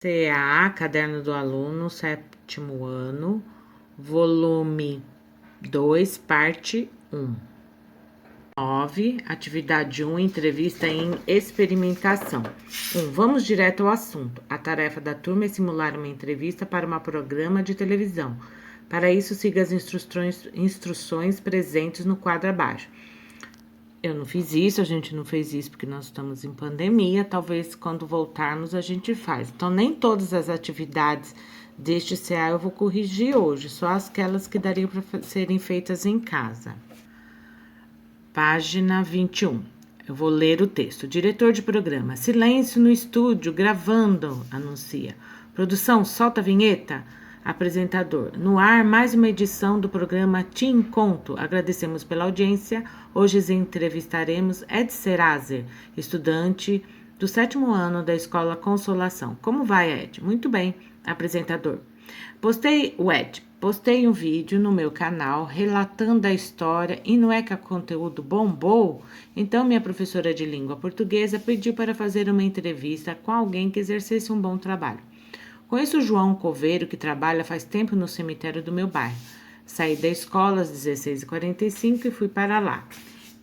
CA, Caderno do Aluno, sétimo ano, volume 2, parte 1. 9, atividade 1, entrevista em experimentação. 1. Vamos direto ao assunto. A tarefa da turma é simular uma entrevista para um programa de televisão. Para isso, siga as instruções presentes no quadro abaixo. Eu não fiz isso, a gente não fez isso porque nós estamos em pandemia. Talvez quando voltarmos a gente faz. Então, nem todas as atividades deste CA eu vou corrigir hoje, só aquelas que dariam para serem feitas em casa. Página 21. Eu vou ler o texto. Diretor de programa. Silêncio no estúdio, gravando, anuncia. Produção, solta a vinheta. Apresentador. No ar, mais uma edição do programa Te Encontro. Agradecemos pela audiência. Hoje entrevistaremos Ed Serazer, estudante do 7º ano da Escola Consolação. Como vai, Ed? Muito bem. Apresentador. Postei um vídeo no meu canal relatando a história e não é que o conteúdo bombou? Então minha professora de língua portuguesa pediu para fazer uma entrevista com alguém que exercesse um bom trabalho. Conheço o João Coveiro, que trabalha faz tempo no cemitério do meu bairro. Saí da escola às 16h45 e fui para lá.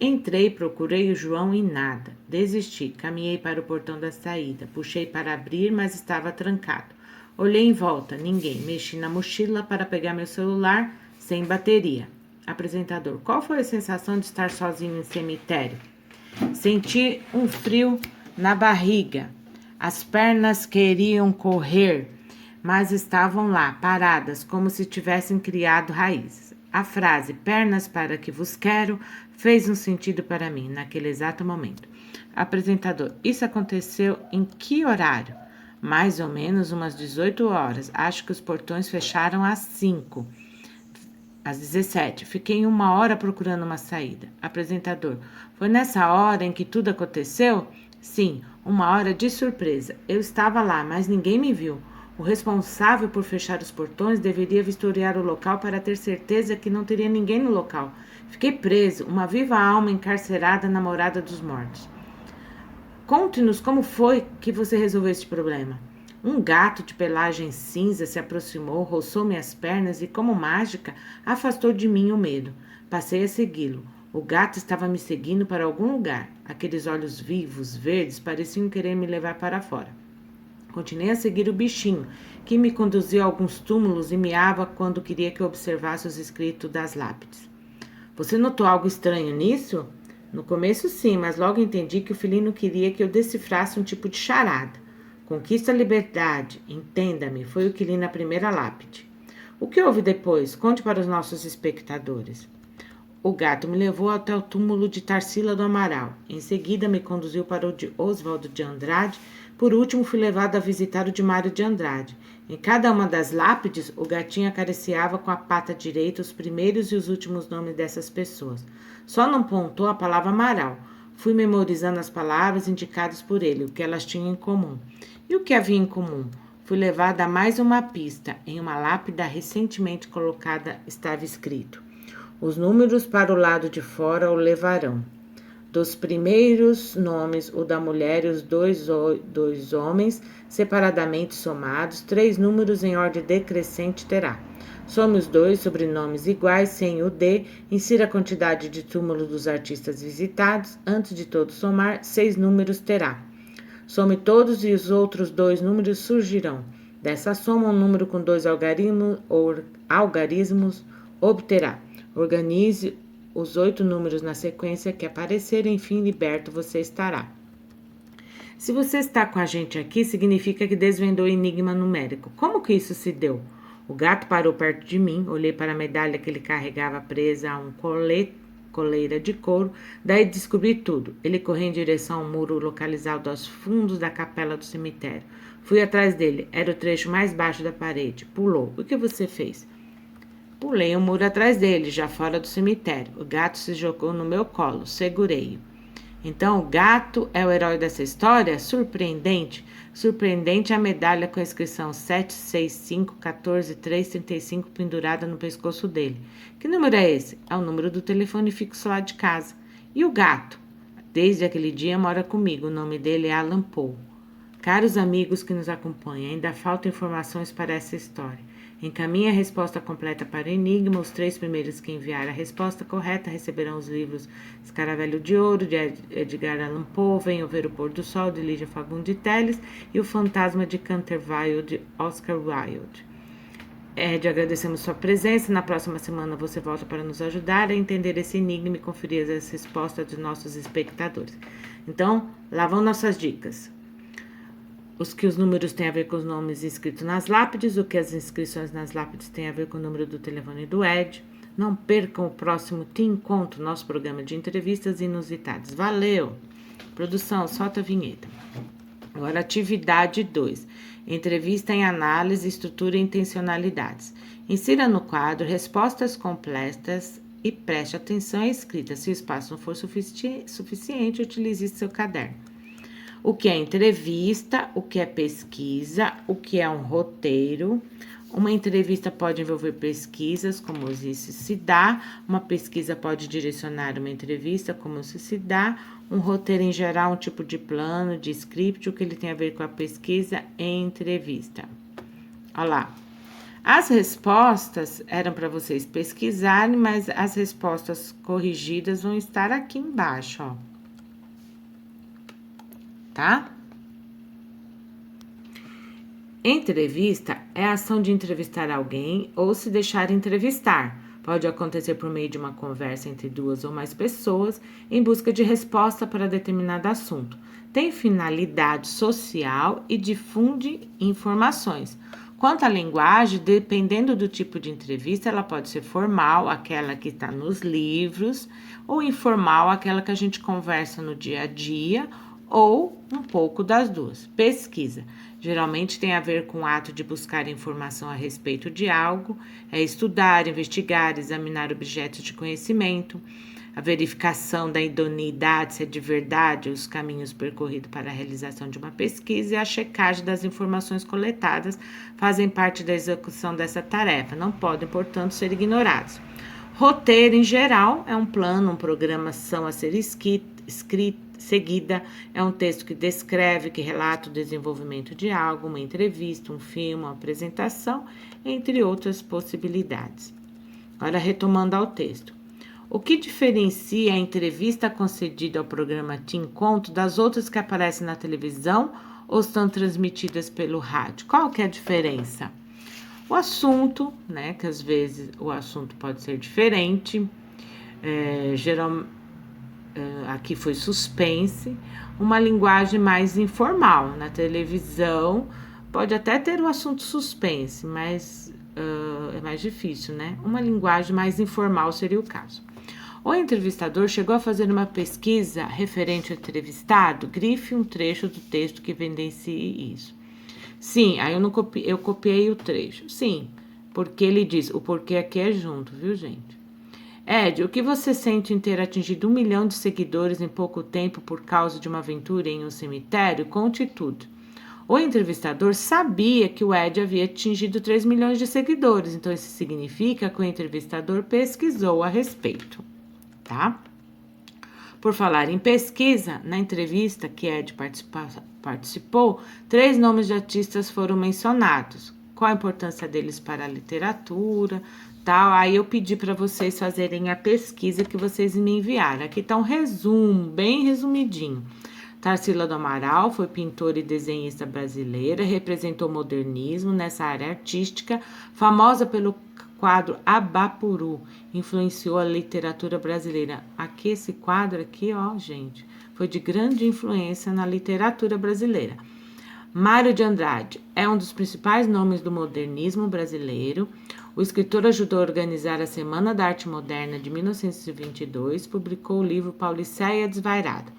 Entrei, procurei o João e nada. Desisti, caminhei para o portão da saída. Puxei para abrir, mas estava trancado. Olhei em volta, ninguém. Mexi na mochila para pegar meu celular, sem bateria. Apresentador, qual foi a sensação de estar sozinho em cemitério? Senti um frio na barriga. As pernas queriam correr, mas estavam lá, paradas, como se tivessem criado raízes. A frase, pernas para que vos quero, fez um sentido para mim, naquele exato momento. Apresentador, isso aconteceu em que horário? Mais ou menos umas 18 horas. Acho que os portões fecharam às 5. Às 17. Fiquei 1 hora procurando uma saída. Apresentador. Foi nessa hora em que tudo aconteceu? Sim, 1 hora de surpresa. Eu estava lá, mas ninguém me viu. O responsável por fechar os portões deveria vistoriar o local para ter certeza que não teria ninguém no local. Fiquei preso, uma viva alma encarcerada na morada dos mortos. Conte-nos como foi que você resolveu este problema. Um gato de pelagem cinza se aproximou, roçou minhas pernas e, como mágica, afastou de mim o medo. Passei a segui-lo. O gato estava me seguindo para algum lugar. Aqueles olhos vivos, verdes, pareciam querer me levar para fora. Continuei a seguir o bichinho, que me conduziu a alguns túmulos e miava quando queria que eu observasse os escritos das lápides. Você notou algo estranho nisso? No começo sim, mas logo entendi que o felino queria que eu decifrasse um tipo de charada. Conquista a liberdade, entenda-me, foi o que li na primeira lápide. O que houve depois? Conte para os nossos espectadores. O gato me levou até o túmulo de Tarsila do Amaral. Em seguida me conduziu para o de Oswaldo de Andrade. Por último fui levado a visitar o de Mário de Andrade. Em cada uma das lápides, o gatinho acariciava com a pata direita os primeiros e os últimos nomes dessas pessoas. Só não pontou a palavra Amaral. Fui memorizando as palavras indicadas por ele, o que elas tinham em comum. E o que havia em comum? Fui levada a mais uma pista. Em uma lápide recentemente colocada estava escrito: os números para o lado de fora o levarão. Dos primeiros nomes, o da mulher e os dois homens, separadamente somados, 3 números em ordem decrescente terá. Some os 2 sobrenomes iguais, sem o D, insira a quantidade de túmulos dos artistas visitados, antes de todos somar, 6 números terá. Some todos e os outros 2 números surgirão. Dessa soma, um número com 2 algarismos obterá. Organize os 8 números na sequência que aparecer, enfim, liberto você estará. Se você está com a gente aqui, significa que desvendou o enigma numérico. Como que isso se deu? O gato parou perto de mim, olhei para a medalha que ele carregava presa a um coleira de couro, daí descobri tudo. Ele correu em direção ao muro localizado aos fundos da capela do cemitério. Fui atrás dele, era o trecho mais baixo da parede. Pulou. O que você fez? Pulei o muro atrás dele, já fora do cemitério. O gato se jogou no meu colo, segurei-o. Então, o gato é o herói dessa história? Surpreendente. Surpreendente a medalha com a inscrição 765-14-335 pendurada no pescoço dele. Que número é esse? É o número do telefone fixo lá de casa. E o gato? Desde aquele dia mora comigo. O nome dele é Alan Poe. Caros amigos que nos acompanham, ainda faltam informações para essa história. Encaminhe a resposta completa para o enigma. Os 3 primeiros que enviarem a resposta correta receberão os livros Escaravelho de Ouro, de Edgar Allan Poe, Venham Ver o Pôr do Sol, de Lídia Fagundes Telles, e O Fantasma de Canterville, de Oscar Wilde. Ed, agradecemos sua presença. Na próxima semana você volta para nos ajudar a entender esse enigma e conferir as respostas dos nossos espectadores. Então, lá vão nossas dicas. Os números têm a ver com os nomes escritos nas lápides, o que as inscrições nas lápides têm a ver com o número do telefone do Ed. Não percam o próximo Te Encontro, nosso programa de entrevistas inusitadas. Valeu! Produção, solta a vinheta. Agora, atividade 2. Entrevista em análise, estrutura e intencionalidades. Insira no quadro respostas completas e preste atenção à escrita. Se o espaço não for suficiente, utilize seu caderno. O que é entrevista, o que é pesquisa, o que é um roteiro. Uma entrevista pode envolver pesquisas, como isso se dá. Uma pesquisa pode direcionar uma entrevista, como isso se dá. Um roteiro, em geral, um tipo de plano, de script, o que ele tem a ver com a pesquisa e entrevista. Olha lá. As respostas eram para vocês pesquisarem, mas as respostas corrigidas vão estar aqui embaixo, ó. Tá? Entrevista é a ação de entrevistar alguém ou se deixar entrevistar. Pode acontecer por meio de uma conversa entre 2 ou mais pessoas em busca de resposta para determinado assunto. Tem finalidade social e difunde informações. Quanto à linguagem, dependendo do tipo de entrevista, ela pode ser formal, aquela que está nos livros, ou informal, aquela que a gente conversa no dia a dia, ou um pouco das duas. Pesquisa. Geralmente tem a ver com o ato de buscar informação a respeito de algo, é estudar, investigar, examinar objetos de conhecimento, a verificação da idoneidade, se é de verdade os caminhos percorridos para a realização de uma pesquisa e a checagem das informações coletadas fazem parte da execução dessa tarefa, não podem, portanto, ser ignorados. Roteiro, em geral, é um plano, uma programação a ser seguida, é um texto que descreve, que relata o desenvolvimento de algo, uma entrevista, um filme, uma apresentação, entre outras possibilidades. Agora, retomando ao texto. O que diferencia a entrevista concedida ao programa Te Encontro das outras que aparecem na televisão ou são transmitidas pelo rádio? Qual que é a diferença? O assunto, né, que às vezes o assunto pode ser diferente, aqui foi suspense, uma linguagem mais informal. Na televisão pode até ter o assunto suspense, mas é mais difícil, né? Uma linguagem mais informal seria o caso. O entrevistador chegou a fazer uma pesquisa referente ao entrevistado? Grife um trecho do texto que evidencie isso. Sim, aí eu copiei o trecho. Sim, porque ele diz, o porquê aqui é junto, viu, gente? Ed, o que você sente em ter atingido 1 milhão de seguidores em pouco tempo por causa de uma aventura em um cemitério? Conte tudo. O entrevistador sabia que o Ed havia atingido 3 milhões de seguidores, então isso significa que o entrevistador pesquisou a respeito, tá? Por falar em pesquisa, na entrevista que Ed participou, 3 nomes de artistas foram mencionados. Qual a importância deles para a literatura, tal? Aí eu pedi para vocês fazerem a pesquisa que vocês me enviaram. Aqui está um resumo, bem resumidinho. Tarsila do Amaral foi pintora e desenhista brasileira, representou o modernismo nessa área artística, famosa pelo quadro Abapuru, influenciou a literatura brasileira. Aqui, esse quadro aqui, ó, gente, foi de grande influência na literatura brasileira. Mário de Andrade é um dos principais nomes do modernismo brasileiro. O escritor ajudou a organizar a Semana da Arte Moderna de 1922, publicou o livro Pauliceia Desvairada.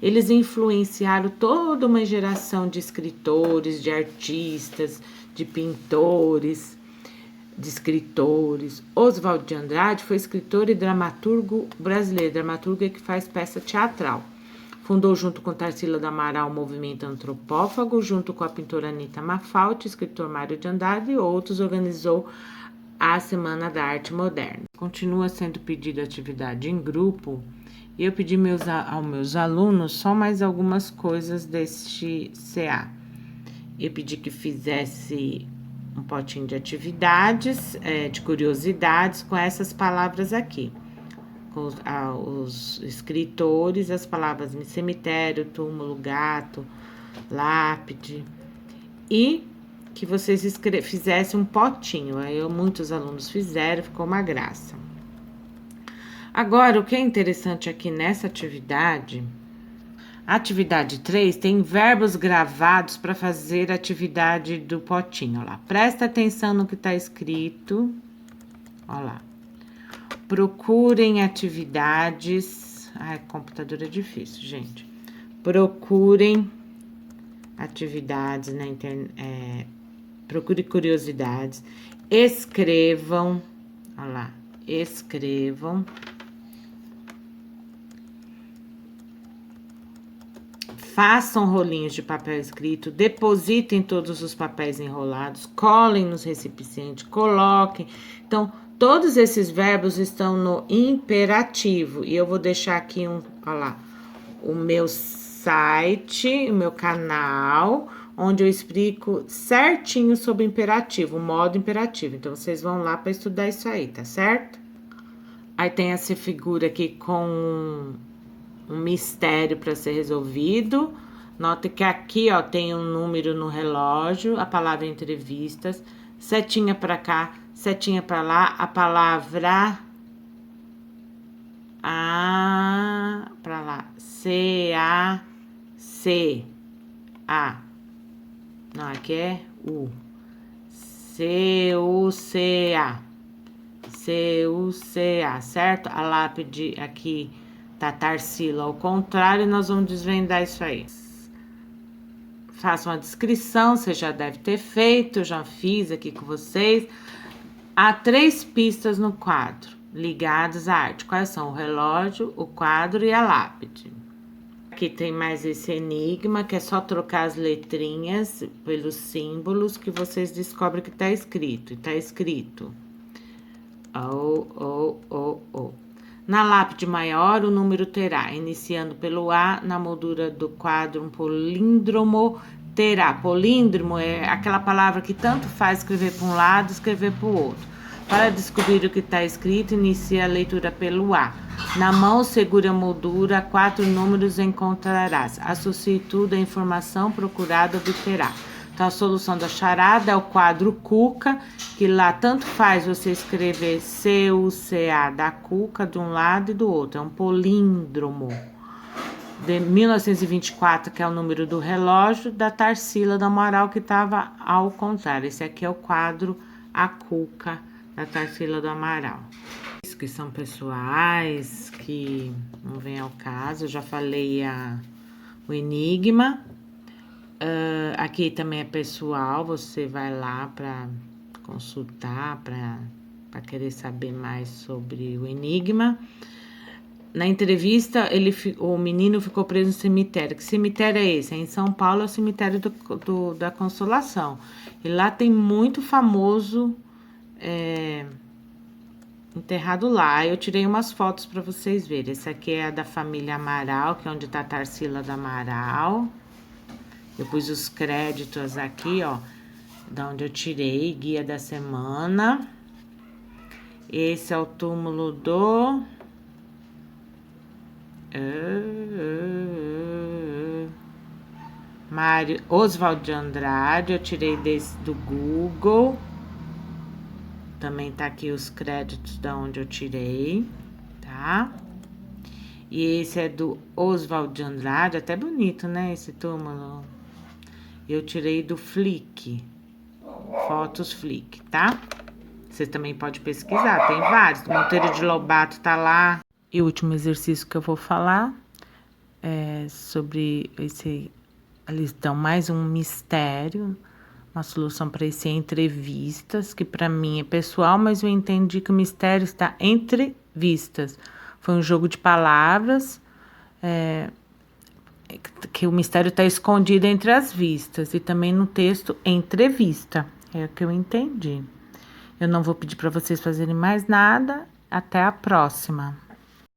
Eles influenciaram toda uma geração de escritores, de artistas, de pintores, de escritores. Oswald de Andrade foi escritor e dramaturgo brasileiro. Dramaturgo é que faz peça teatral. Fundou junto com Tarsila do Amaral o movimento antropófago, junto com a pintora Anita Mafaldi, escritor Mário de Andrade e outros, organizou a Semana da Arte Moderna. Continua sendo pedida atividade em grupo e eu pedi aos meus alunos só mais algumas coisas deste CA. Eu pedi que fizesse um potinho de atividades, de curiosidades, com essas palavras aqui. Com os escritores, as palavras cemitério, túmulo, gato, lápide. E que vocês fizessem um potinho. Aí muitos alunos fizeram, ficou uma graça. Agora, o que é interessante aqui nessa atividade... Atividade 3 tem verbos gravados para fazer a atividade do potinho, ó lá. Presta atenção no que está escrito, ó lá. Procurem atividades... Ai, computador é difícil, gente. Procurem atividades na internet, procure curiosidades. Escrevam, ó lá, escrevam. Façam rolinhos de papel escrito, depositem todos os papéis enrolados, colhem nos recipientes, coloquem. Então, todos esses verbos estão no imperativo. E eu vou deixar aqui ó lá, o meu site, o meu canal, onde eu explico certinho sobre o imperativo, o modo imperativo. Então, vocês vão lá para estudar isso aí, tá certo? Aí tem essa figura aqui com um mistério para ser resolvido. Note que aqui, ó, tem um número no relógio, a palavra entrevistas, setinha para cá, setinha para lá, a palavra para lá, C-A-C-A. Não, aqui é U. C-U-C-A. C-U-C-A, certo? A lápide aqui tá Tarsila ao contrário, nós vamos desvendar isso aí. Faça uma descrição, você já deve ter feito, eu já fiz aqui com vocês. Há 3 pistas no quadro, ligadas à arte. Quais são? O relógio, o quadro e a lápide. Aqui tem mais esse enigma, que é só trocar as letrinhas pelos símbolos que vocês descobrem que tá escrito. E tá escrito O. Na lápide maior, o número terá, iniciando pelo A, na moldura do quadro, um políndromo terá. Políndromo é aquela palavra que tanto faz escrever para um lado, escrever para o outro. Para descobrir o que está escrito, inicia a leitura pelo A. Na mão, segura a moldura, 4 números encontrarás. Associe tudo à informação procurada, obterá. Então, a solução da charada é o quadro Cuca, que lá tanto faz você escrever C-U-C-A da Cuca de um lado e do outro. É um políndromo. De 1924, que é o número do relógio, da Tarsila do Amaral, que estava ao contrário. Esse aqui é o quadro A Cuca, da Tarsila do Amaral. Isso que são pessoais, que não vem ao caso. Eu já falei o enigma. Aqui também é pessoal, você vai lá para consultar, para querer saber mais sobre o enigma. Na entrevista, o menino ficou preso no cemitério. Que cemitério é esse? É em São Paulo, é o cemitério da Consolação. E lá tem muito famoso enterrado lá. Eu tirei umas fotos para vocês verem. Esse aqui é a da família Amaral, que é onde está a Tarsila do Amaral. Eu pus os créditos aqui, ó, da onde eu tirei, guia da semana. Esse é o túmulo do... Mário Oswald de Andrade, eu tirei desse do Google. Também tá aqui os créditos da onde eu tirei, tá? E esse é do Oswald de Andrade, até bonito, né, esse túmulo. Eu tirei do Flick, Fotos Flick, tá? Você também pode pesquisar, tem vários. O Monteiro de Lobato tá lá. E o último exercício que eu vou falar é sobre esse... Eles dão mais um mistério, uma solução para esse entrevistas, que para mim é pessoal, mas eu entendi que o mistério está entre vistas. Foi um jogo de palavras, que o mistério está escondido entre as vistas, e também no texto entrevista. É o que eu entendi. Eu não vou pedir para vocês fazerem mais nada. Até a próxima.